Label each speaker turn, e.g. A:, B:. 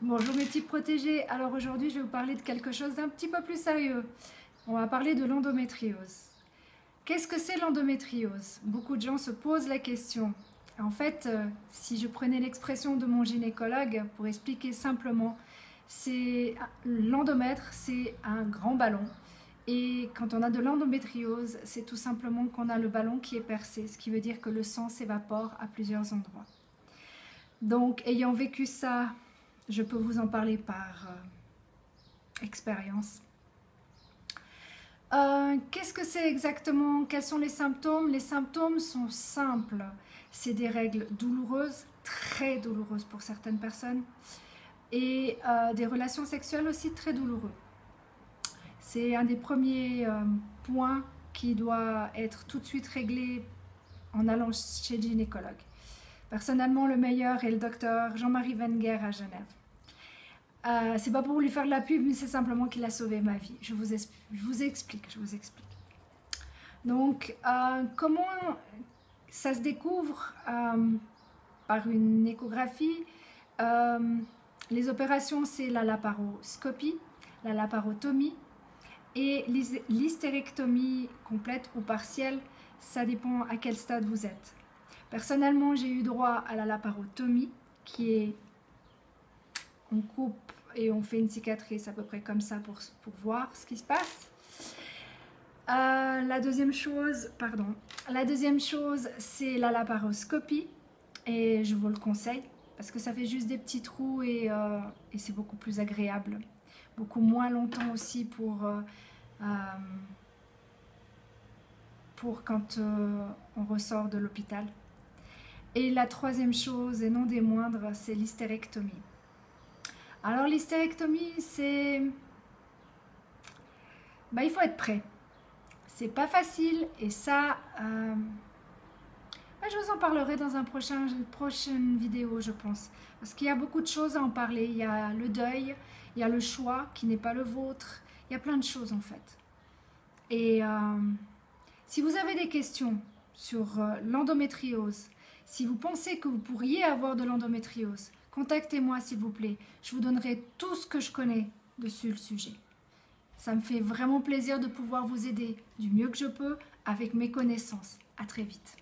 A: Bonjour mes petits protégés, alors aujourd'hui je vais vous parler de quelque chose d'un petit peu plus sérieux. On va parler de l'endométriose. Qu'est-ce que c'est l'endométriose? Beaucoup de gens se posent la question. En fait, si je prenais l'expression de mon gynécologue pour expliquer simplement, c'est l'endomètre, c'est un grand ballon. Et quand on a de l'endométriose, c'est tout simplement qu'on a le ballon qui est percé, ce qui veut dire que le sang s'évapore à plusieurs endroits. Donc, ayant vécu ça, je peux vous en parler par expérience. Qu'est-ce que c'est exactement? Quels sont les symptômes? Les symptômes sont simples. C'est des règles douloureuses, très douloureuses pour certaines personnes, et des relations sexuelles aussi très douloureuses. C'est un des premiers points qui doit être tout de suite réglé en allant chez le gynécologue. Personnellement, le meilleur est le docteur Jean-Marie Wenger à Genève. C'est pas pour lui faire de la pub, mais c'est simplement qu'il a sauvé ma vie. Je vous explique. Donc, comment ça se découvre? Par une échographie. Les opérations, c'est la laparoscopie, la laparotomie et l'hystérectomie complète ou partielle. Ça dépend à quel stade vous êtes. Personnellement, j'ai eu droit à la laparotomie, qui est on coupe et on fait une cicatrice à peu près comme ça pour voir ce qui se passe. La deuxième chose, c'est la laparoscopie et je vous le conseille parce que ça fait juste des petits trous et c'est beaucoup plus agréable, beaucoup moins longtemps aussi pour quand on ressort de l'hôpital. Et la troisième chose, et non des moindres, c'est l'hystérectomie. Alors l'hystérectomie, c'est... il faut être prêt. C'est pas facile et ça... je vous en parlerai dans une prochaine vidéo, je pense. Parce qu'il y a beaucoup de choses à en parler. Il y a le deuil, il y a le choix qui n'est pas le vôtre. Il y a plein de choses en fait. Et si vous avez des questions sur l'endométriose, si vous pensez que vous pourriez avoir de l'endométriose, contactez-moi s'il vous plaît. Je vous donnerai tout ce que je connais dessus le sujet. Ça me fait vraiment plaisir de pouvoir vous aider du mieux que je peux avec mes connaissances. À très vite.